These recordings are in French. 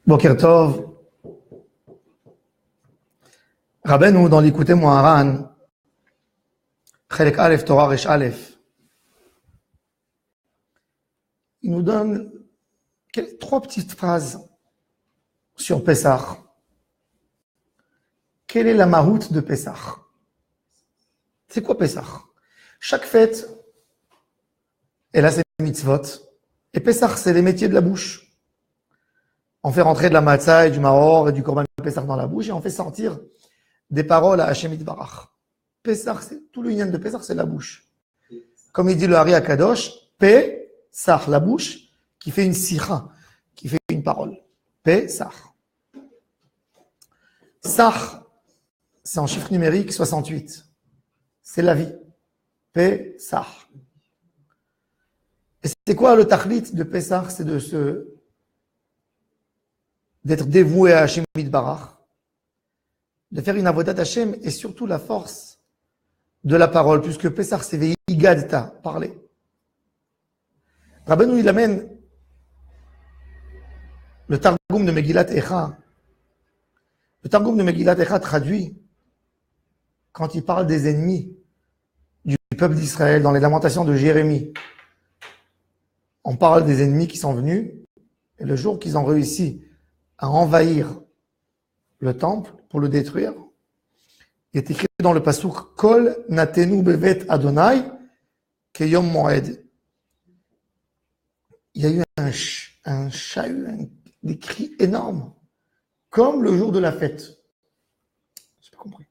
Boker Tov. Rabbeinu, dans l'Ikouté Moharan, Chelek Aleph, Torah Resh Aleph, il nous donne trois petites phrases sur Pessah. Quelle est la maroute de Pessah? C'est quoi Pessah? Chaque fête, elle a ses mitzvot. Et Pessah, c'est les métiers de la bouche. On fait rentrer de la matzah et du mahor et du korban Pessah dans la bouche et on fait sortir des paroles à Hashem Yitbarach. Pessah, tout le lien de Pessah, c'est la bouche. Comme il dit le Hari Akadosh, Pessah, la bouche, qui fait une sikha, qui fait une parole. Pessah. Sah, c'est en chiffre numérique 68. C'est la vie. Pessah. Et c'est quoi le tachlit de Pessah? C'est d'être dévoué à Hashem Yitbarach, de faire une avodat Hashem et surtout la force de la parole, puisque Pessah c'est veigadta, parler. Rabbeinu il amène le Targum de Megillat Echa. Le Targum de Megillat Echa traduit quand il parle des ennemis du peuple d'Israël dans les lamentations de Jérémie. On parle des ennemis qui sont venus et le jour qu'ils ont réussi à envahir le temple pour le détruire, il est écrit dans le pasouk Kol natenu bevet Adonai keyom moed. Il y a eu un chahut, des cris énormes, comme le jour de la fête. J'ai pas compris.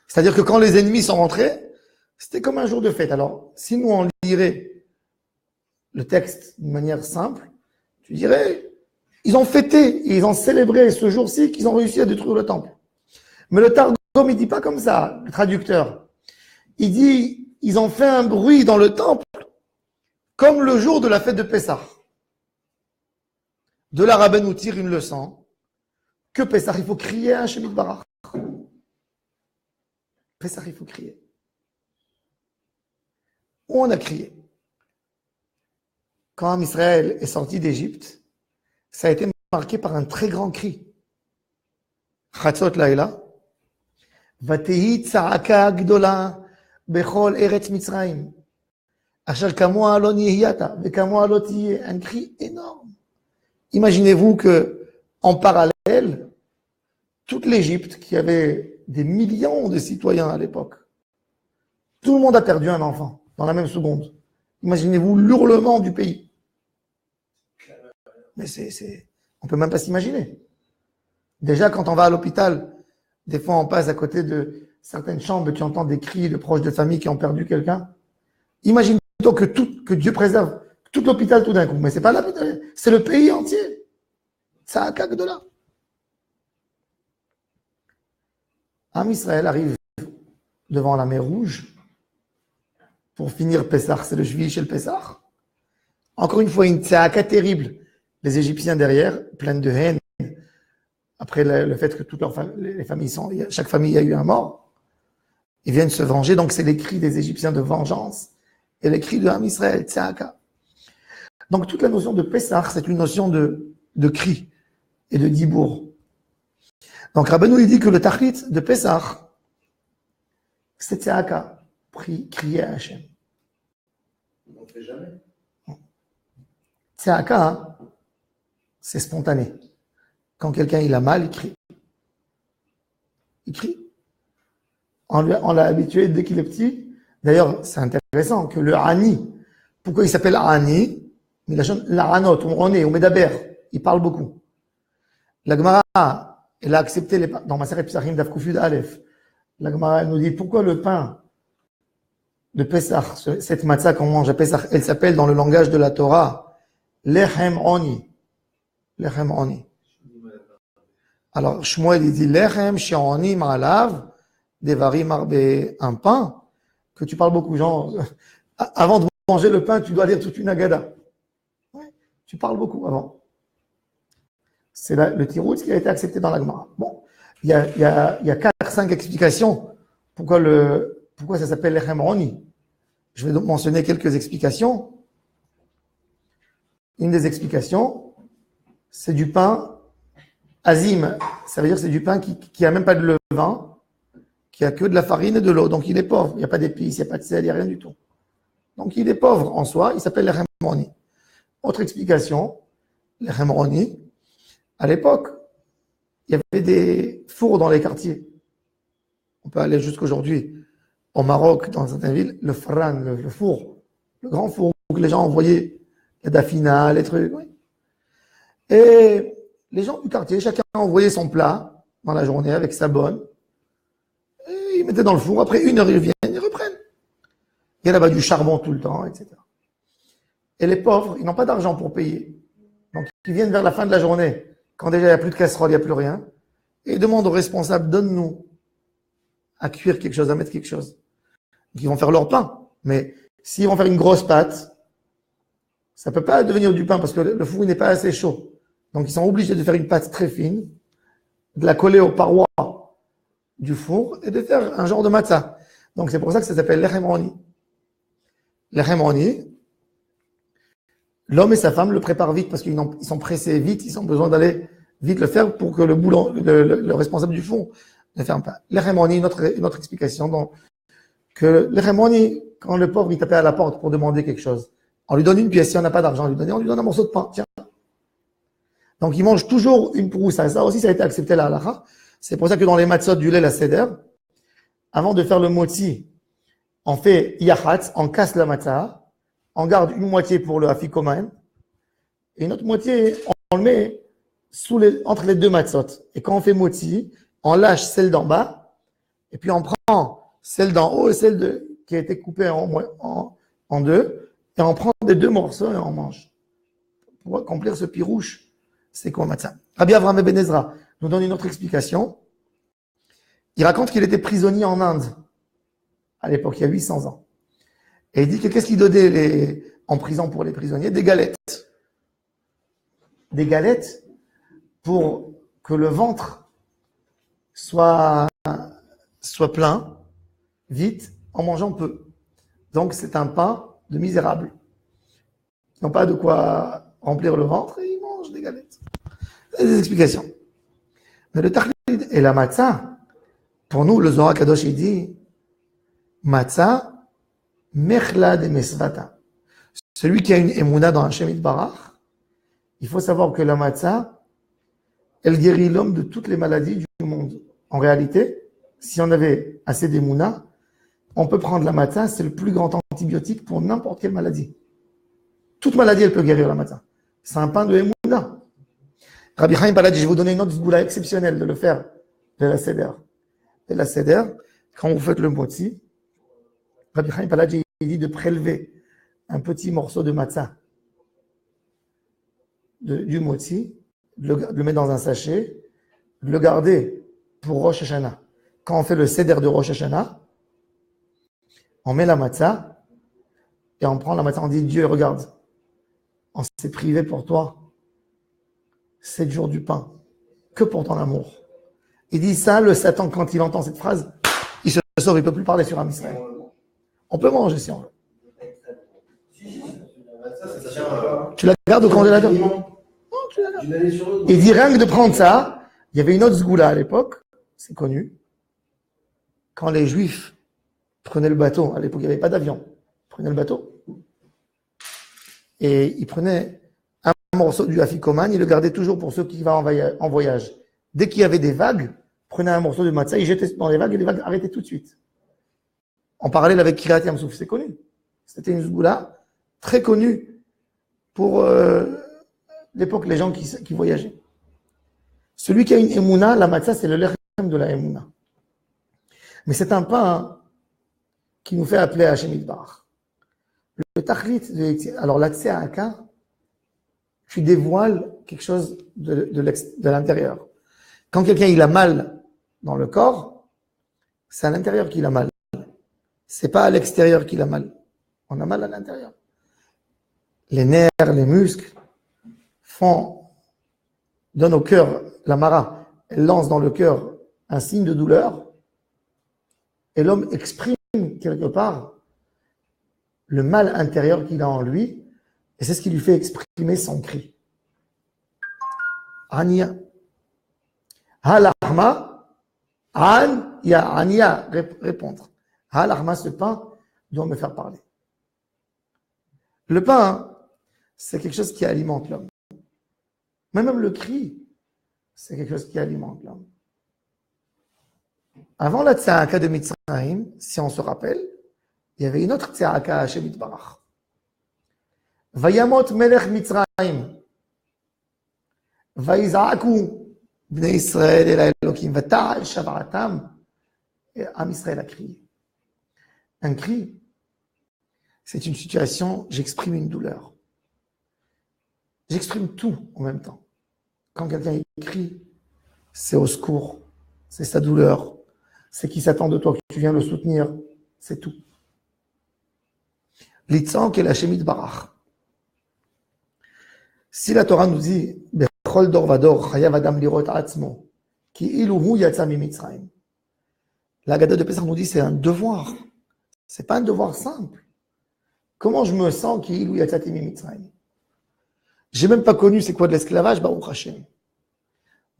C'est-à-dire que quand les ennemis sont rentrés, c'était comme un jour de fête. Alors, si nous on lirait le texte d'une manière simple, tu dirais, ils ont fêté, et ils ont célébré ce jour-ci qu'ils ont réussi à détruire le temple. Mais le Targum, il dit pas comme ça, le traducteur. Il dit, ils ont fait un bruit dans le temple, comme le jour de la fête de Pessah. De là, Rabbeinu nous tire une leçon, que Pessah, il faut crier à Hashem Yitbarach. Pessah, il faut crier. Où on a crié? Quand Israël est sorti d'Égypte, ça a été marqué par un très grand cri. Chatzot Laïla. Vatehi tza'aka gdola bechol eretz Mitzrayim. Asher kamoa lo nihiyata vekamoa lo tiyeh. Un cri énorme. Imaginez-vous que, en parallèle, toute l'Égypte, qui avait des millions de citoyens à l'époque, tout le monde a perdu un enfant dans la même seconde. Imaginez-vous l'hurlement du pays. Mais on peut même pas s'imaginer. Déjà, quand on va à l'hôpital, des fois, on passe à côté de certaines chambres et tu entends des cris de proches de famille qui ont perdu quelqu'un. Imagine plutôt que Dieu préserve tout l'hôpital tout d'un coup. Mais c'est pas l'hôpital, c'est le pays entier. Ça a caque de là. Am Israël arrive devant la mer Rouge pour finir Pessah. C'est le juillet chez le Pessah. Encore une fois, une tzaka terrible. Les Égyptiens derrière, pleines de haine. Après le fait que toutes les familles chaque famille a eu un mort, ils viennent se venger. Donc c'est les cris des Égyptiens de vengeance et les cris de Am Israël, tzaka. Donc toute la notion de Pessah, c'est une notion de cri et de dibour. Donc Rabbeinu il dit que le tachlit de Pessah, c'est tzaka, crier à Hachem. On ne fait jamais. Tzaka, c'est spontané. Quand quelqu'un il a mal, il crie. Il crie. On l'a habitué dès qu'il est petit. D'ailleurs, c'est intéressant que le Ani, pourquoi il s'appelle Ani? Il a l'Aranot, on est, on Medaber, il parle beaucoup. La Gemara, elle a accepté dans Maseret Psachim d'Afkufud Aleph. La Gemara, elle nous dit pourquoi le pain de Pessah, cette matzah qu'on mange à Pessah, elle s'appelle dans le langage de la Torah Lechem Oni. Lechem Oni. Alors, Shmuel, il dit Lechem She'oni Ma'alav Devarim Arbe, un pain que tu parles beaucoup, genre, avant de manger le pain, tu dois lire toute une agada. Ouais, tu parles beaucoup avant. C'est le tirout qui a été accepté dans la Gemara. Bon, il y a 4-5 explications pourquoi ça s'appelle Lechem Oni. Je vais donc mentionner quelques explications. Une des explications, c'est du pain Azim, ça veut dire que c'est du pain qui a même pas de levain, qui a que de la farine et de l'eau. Donc il est pauvre. Il n'y a pas d'épices, il n'y a pas de sel, il n'y a rien du tout. Donc il est pauvre en soi. Il s'appelle l'Echem Roni. Autre explication, l'Echem Roni, à l'époque, il y avait des fours dans les quartiers. On peut aller jusqu'aujourd'hui. Au Maroc, dans certaines villes, le fran, le four, le grand four où les gens envoyaient la dafina, les trucs. Oui. Et les gens du quartier, chacun envoyait son plat dans la journée avec sa bonne. Et ils mettaient dans le four. Après 1 heure, ils viennent, ils reprennent. Il y a là-bas du charbon tout le temps, etc. Et les pauvres, ils n'ont pas d'argent pour payer. Donc, ils viennent vers la fin de la journée, quand déjà il n'y a plus de casserole, il n'y a plus rien. Et ils demandent aux responsables, donne-nous à cuire quelque chose, à mettre quelque chose. Donc, ils vont faire leur pain. Mais s'ils vont faire une grosse pâte, ça ne peut pas devenir du pain parce que le four n'est pas assez chaud. Donc, ils sont obligés de faire une pâte très fine, de la coller aux parois du four et de faire un genre de matzah. Donc, c'est pour ça que ça s'appelle l'Echem Roni. L'Echem Roni, l'homme et sa femme le préparent vite parce qu'ils sont pressés vite, ils ont besoin d'aller vite le faire pour que le responsable du four ne ferme pas. L'Echem Roni, une autre explication, donc, que l'Echem Roni, quand le pauvre il tapait à la porte pour demander quelque chose, on lui donne une pièce, si on n'a pas d'argent, on lui donne un morceau de pain, tiens. Donc, il mange toujours une prousse. Ça aussi, ça a été accepté à la halakha. C'est pour ça que dans les matzot du lait, la seder, avant de faire le motzi, on fait yachatz, on casse la matzah, on garde une moitié pour le afikoman, et une autre moitié, on le met entre les deux matzot. Et quand on fait motzi, on lâche celle d'en bas, et puis on prend celle d'en haut et celle qui a été coupée en deux, et on prend des deux morceaux et on mange. Pour accomplir ce pirouche, c'est quoi matzah? Rabbi Avraham Ben Ezra nous donne une autre explication. Il raconte qu'il était prisonnier en Inde, à l'époque, il y a 800 ans. Et il dit que qu'est-ce qu'il donnait en prison pour les prisonniers? Des galettes. Des galettes pour que le ventre soit plein, vite, en mangeant peu. Donc c'est un pain de misérables. Ils n'ont pas de quoi remplir le ventre et ils mangent des galettes. C'est des explications. Mais le tachlid et la matzah, pour nous, le Zohar Kadosh, il dit matzah, mechla de mesvata. Celui qui a une émouna dans Hashem Yitbarach, il faut savoir que la matzah, elle guérit l'homme de toutes les maladies du monde. En réalité, si on avait assez d'émouna, on peut prendre la matzah, c'est le plus grand antibiotique pour n'importe quelle maladie. Toute maladie, elle peut guérir la matzah. C'est un pain de émouna. Rabbi Chaim Paladji, je vais vous donner une autre zgoula exceptionnelle de le faire de la seder. De la seder, quand vous faites le motzi, Rabbi Chaim Paladji, il dit de prélever un petit morceau de matzah du motzi, de le mettre dans un sachet, de le garder pour Rosh Hashanah. Quand on fait le seder de Rosh Hashanah, on met la matzah et on prend la matzah, on dit Dieu, regarde, on s'est privé pour toi 7 jours du pain, que pour ton amour. Il dit ça, le Satan, quand il entend cette phrase, il se sauve, il ne peut plus parler sur un Israël. On peut manger si on veut. Tu la gardes au congélateur? Non, tu la gardes. Il dit rien que de prendre ça, il y avait une autre zgoula à l'époque, c'est connu, quand les Juifs prenaient le bateau, à l'époque il n'y avait pas d'avion, ils prenaient le bateau, et ils prenaient un morceau du afikoman, ils le gardaient toujours pour ceux qui vont en voyage. Dès qu'il y avait des vagues, ils prenaient un morceau de matzah, ils jetaient dans les vagues et les vagues arrêtaient tout de suite. En parallèle avec Kiryat Yamsouf, c'est connu. C'était une zgoula très connue pour l'époque, les gens qui voyageaient. Celui qui a une émouna, la matzah, c'est le lechem de la émouna. Mais c'est un pain qui nous fait appeler à Hashem Yitbarach. Le tachlit, alors l'accès à Aka, tu dévoiles quelque chose de l'intérieur. Quand quelqu'un il a mal dans le corps, c'est à l'intérieur qu'il a mal. C'est pas à l'extérieur qu'il a mal. On a mal à l'intérieur. Les nerfs, les muscles donnent au cœur, la mara, elle lance dans le cœur un signe de douleur et l'homme exprime quelque part le mal intérieur qu'il a en lui et c'est ce qui lui fait exprimer son cri. Ania. Halachma, an, ania, répondre. Halachma, ce pain doit me faire parler. Le pain, c'est quelque chose qui alimente l'homme. Mais même le cri, c'est quelque chose qui alimente l'homme. Avant la tza'aka de Mitzrayim, si on se rappelle, il y avait une autre tza'aka à Hashem Yitbarach. Vayamot melech Mitzrayim. Vayiza'aku bnei Israël el Elokim. Vata'al shava'atam. Et Am Israël a crié. Un cri, c'est une situation, j'exprime une douleur. J'exprime tout en même temps. Quand quelqu'un crie, c'est au secours, c'est sa douleur, c'est qu'il s'attend de toi, que tu viens le soutenir, c'est tout. L'itzank et la Hashem Yitbarach. Si la Torah nous dit Bechol dor vador chayav adam lirot atzmo ki ilu hu yatsa mi Mitzrayim, la Haggadah de Pesach nous dit c'est un devoir. C'est pas un devoir simple. Comment je me sens ki ilu yatsati mi Mitzrayim? J'ai même pas connu c'est quoi de l'esclavage, Baruch Hashem.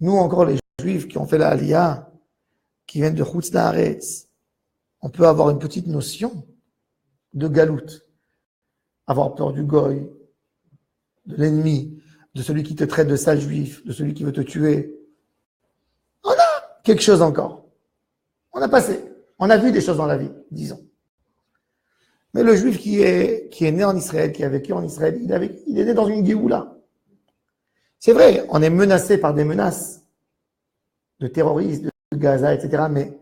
Nous encore les Juifs qui ont fait la Aliyah, qui viennent de Chutz La'aretz, on peut avoir une petite notion de galoute, avoir peur du goy, de l'ennemi, de celui qui te traite de sale juif, de celui qui veut te tuer. On a quelque chose encore. On a passé. On a vu des choses dans la vie, disons. Mais le juif qui est né en Israël, qui a vécu en Israël, il est né dans une Géoula. C'est vrai, on est menacé par des menaces de terroristes, de Gaza, etc. Mais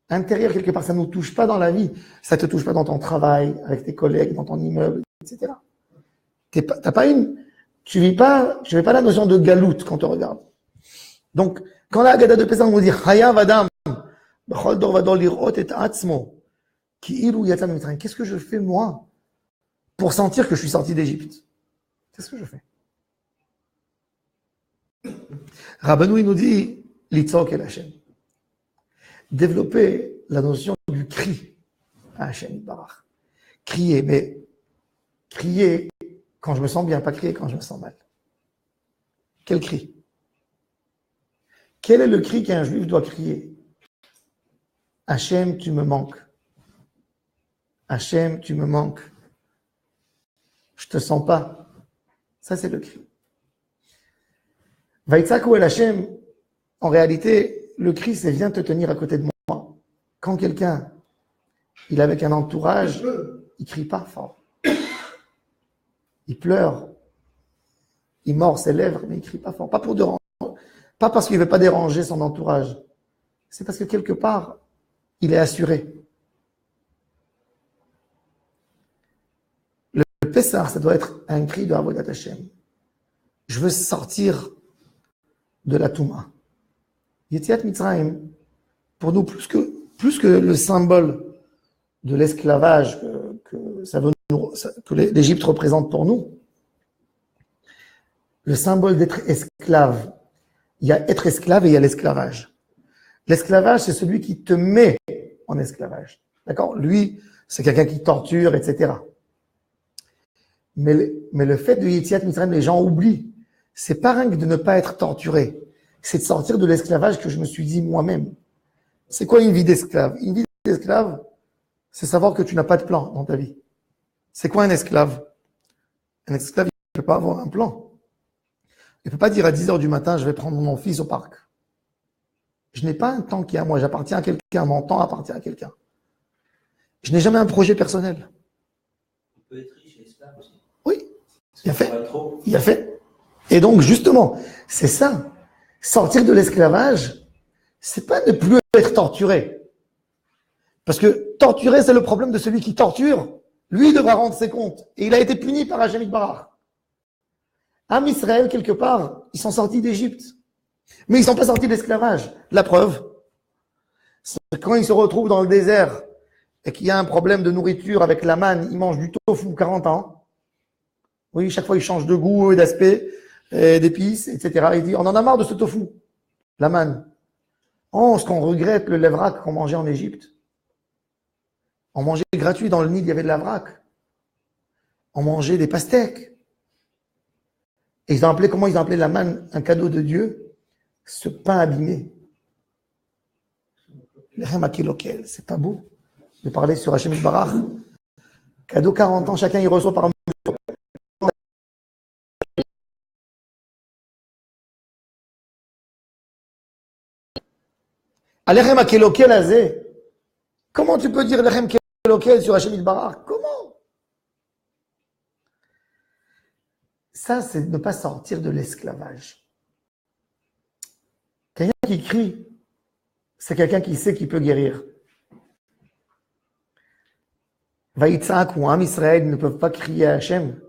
intérieur, quelque part, ça ne nous touche pas dans la vie. Ça ne te touche pas dans ton travail, avec tes collègues, dans ton immeuble, etc. Tu vis pas la notion de galoute quand on te regarde. Donc, quand la Haggadah de Pesach nous dit Chayav Adam, Bechol dor vador lirot et atzmo, ki ilu yatsa mi Mitzrayim, qu'est-ce que je fais moi pour sentir que je suis sorti d'Égypte? Qu'est-ce que je fais? Rabbeinu il nous dit Litzok el Hashem. Développer la notion du cri à Hashem Yitbarach. Crier, mais crier quand je me sens bien, pas crier quand je me sens mal. Quel cri? Quel est le cri qu'un juif doit crier? Hachem, tu me manques. Hachem, tu me manques. Je te sens pas. Ça, c'est le cri. Vaïtzaku el Hachem, en réalité, le cri, c'est viens te tenir à côté de moi. Quand quelqu'un, il est avec un entourage, il crie pas fort. Il pleure. Il mord ses lèvres, mais il crie pas fort. Pas pour déranger. Pas parce qu'il veut pas déranger son entourage. C'est parce que quelque part, il est assuré. Le Pessah, ça doit être un cri de Avodat Hashem. Je veux sortir de la Touma. Yetziat Mitzrayim, pour nous, plus que le symbole de l'esclavage que l'Égypte représente pour nous, le symbole d'être esclave. Il y a être esclave et il y a l'esclavage. L'esclavage, c'est celui qui te met en esclavage. D'accord? Lui, c'est quelqu'un qui torture, etc. Mais le fait de Yetziat Mitzrayim, les gens oublient. C'est pas rien que de ne pas être torturé. C'est de sortir de l'esclavage que je me suis dit moi-même. C'est quoi une vie d'esclave? Une vie d'esclave, c'est savoir que tu n'as pas de plan dans ta vie. C'est quoi un esclave? Un esclave, il ne peut pas avoir un plan. Il ne peut pas dire à 10h du matin, je vais prendre mon fils au parc. Je n'ai pas un temps qui est à moi, j'appartiens à quelqu'un, mon temps appartient à quelqu'un. Je n'ai jamais un projet personnel. On peut être riche et esclave aussi. Oui, il a fait. Il a fait. Et donc, justement, c'est ça. Sortir de l'esclavage, c'est pas ne plus être torturé. Parce que torturer, c'est le problème de celui qui torture. Lui, il devra rendre ses comptes. Et il a été puni par Hashem Yitbarach. Am Israël, quelque part, ils sont sortis d'Égypte. Mais ils ne sont pas sortis de l'esclavage. La preuve, c'est quand ils se retrouvent dans le désert et qu'il y a un problème de nourriture avec la manne, ils mangent du tofu 40 ans. Oui, chaque fois, ils changent de goût et d'aspect, d'épices, etc. Il dit, on en a marre de ce tofu, la manne. Oh, ce qu'on regrette, le levrak qu'on mangeait en Égypte. On mangeait gratuit dans le Nil, il y avait de la vrac. On mangeait des pastèques. Et comment ils ont appelé la manne un cadeau de Dieu? ce pain abîmé. Lechem Akilokel, c'est pas beau de parler sur Hachem Yitbarach. Cadeau 40 ans, chacun y reçoit par mesure. Lechem Akilokel azé. Comment tu peux dire Lechem Akilokel sur Hachem Yitbarach? Comment? Ça, c'est ne pas sortir de l'esclavage. Quelqu'un qui crie, c'est quelqu'un qui sait qu'il peut guérir. Vaïtzak ou Am Israël ne peuvent pas crier à Hachem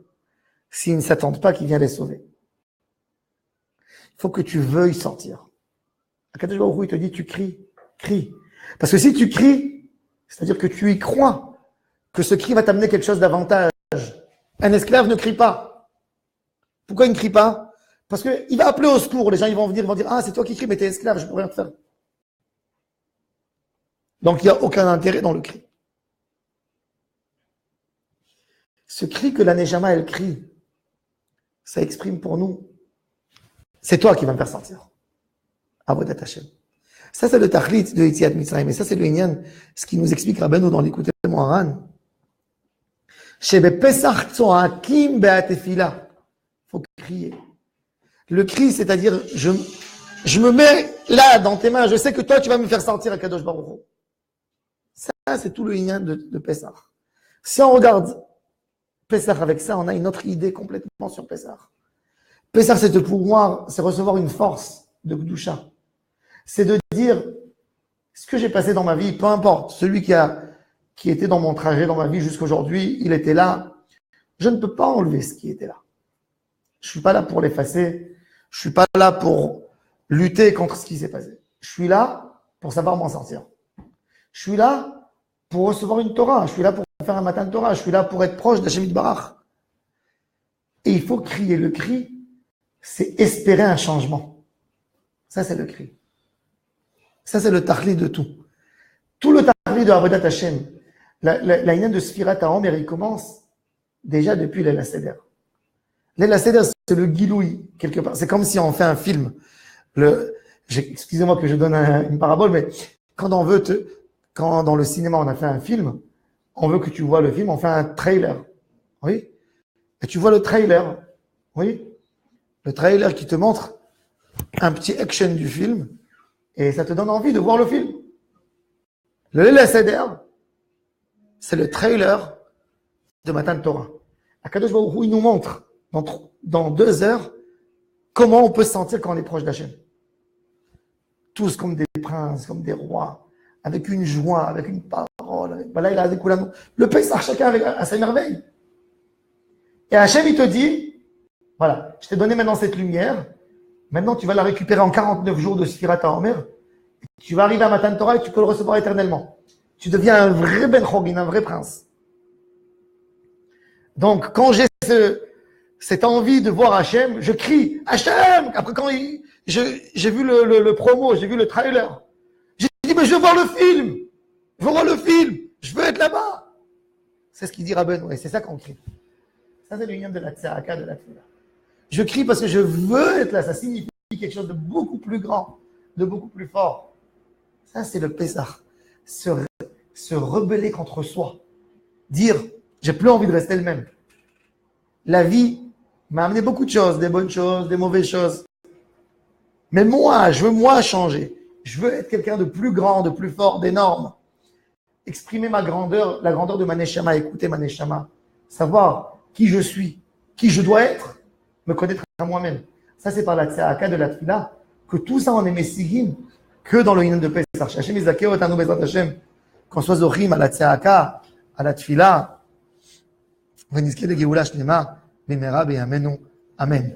s'ils ne s'attendent pas qu'il vienne les sauver. Il faut que tu veuilles sortir. Akadosh Baruch Hu, il te dit, tu cries, crie. Parce que si tu cries, c'est-à-dire que tu y crois, que ce cri va t'amener quelque chose d'avantage. Un esclave ne crie pas. Pourquoi il ne crie pas? Parce qu'il va appeler au secours. Les gens ils vont venir, ils vont dire, ah, c'est toi qui cries, mais t'es esclave, je ne peux rien te faire. Donc il n'y a aucun intérêt dans le cri. Ce cri que la Neshama, elle crie, ça exprime pour nous, c'est toi qui vas me faire sortir. Avodat Hashem. Ça, c'est le tachlit de Yetziat Mitzrayim. Et ça, c'est le Inyan, ce qui nous explique Rabbeinu dans l'écoute de Moharan. Shebe Pesach Tzoakim Be'atefila. Il faut crier. Le cri, c'est-à-dire, je me mets là, dans tes mains, je sais que toi, tu vas me faire sortir à Kadosh Baruch Hu. Ça, c'est tout le Inyan de Pesach. Si on regarde Pesach avec ça, on a une autre idée complètement sur Pesach. Pesach, c'est de pouvoir, c'est recevoir une force de Gdusha. C'est de dire, ce que j'ai passé dans ma vie, peu importe, celui qui était dans mon trajet, dans ma vie jusqu'à aujourd'hui, il était là. Je ne peux pas enlever ce qui était là. Je suis pas là pour l'effacer. Je suis pas là pour lutter contre ce qui s'est passé. Je suis là pour savoir m'en sortir. Je suis là pour recevoir une Torah. Je suis là pour faire un matin de Torah. Je suis là pour être proche d'Hachem Yitbarach. Et il faut crier. Le cri, c'est espérer un changement. Ça, c'est le cri. Ça, c'est le tachli de tout. Tout le tachli de Avodat Hashem. La Inyan de Sfirat HaOmer, il commence déjà depuis l'El HaSeder. L'El HaSeder, c'est le giloui, quelque part. C'est comme si on fait un film. Excusez-moi que je donne une parabole, mais quand dans le cinéma, on a fait un film, on veut que tu vois le film, on fait un trailer. Oui? Et tu vois le trailer. Oui? Le trailer qui te montre un petit action du film, et ça te donne envie de voir le film. Le Leil HaSeder, c'est le trailer de Matan Torah. Akadosh Baruch Hu, il nous montre dans 2 heures comment on peut se sentir quand on est proche d'Hachem. Tous comme des princes, comme des rois, avec une joie, avec une parole. Voilà, il a des couleurs. Le Pesach, chacun à sa merveille. Et Hachem, il te dit, voilà, je t'ai donné maintenant cette lumière. Maintenant, tu vas la récupérer en 49 jours de Sfirat HaOmer. Tu vas arriver à Matan Torah et tu peux le recevoir éternellement. Tu deviens un vrai Ben Chogin, un vrai prince. Donc, quand j'ai cette envie de voir Hachem, je crie Hachem. Après, quand j'ai vu le promo, j'ai vu le trailer, j'ai dit, mais je veux voir le film. Je veux voir le film. Je veux être là-bas. C'est ce qu'il dit Rabbeinu. Et c'est ça qu'on crie. Ça, c'est le lien de la Tzedaka, de la Tefila. Je crie parce que je veux être là. Ça signifie quelque chose de beaucoup plus grand, de beaucoup plus fort. Ça, c'est le Pesach. Se rebeller contre soi. Dire, j'ai plus envie de rester le même. La vie m'a amené beaucoup de choses, des bonnes choses, des mauvaises choses. Mais moi, je veux changer. Je veux être quelqu'un de plus grand, de plus fort, d'énorme. Exprimer ma grandeur, la grandeur de ma Neshama, écouter ma Neshama. Savoir qui je suis, qui je dois être, me connaître à moi-même. Ça, c'est par la Tzedaka de la Tefila que tout ça, on est messigim que dans le Inyan de Pesach. Hashem Yizakeo etanu bezrat Hashem. Qu'on soit zochim à la Tzedaka, à la Tefila. ונזכה לגאולה שלמה במהרה בימינו, אמן.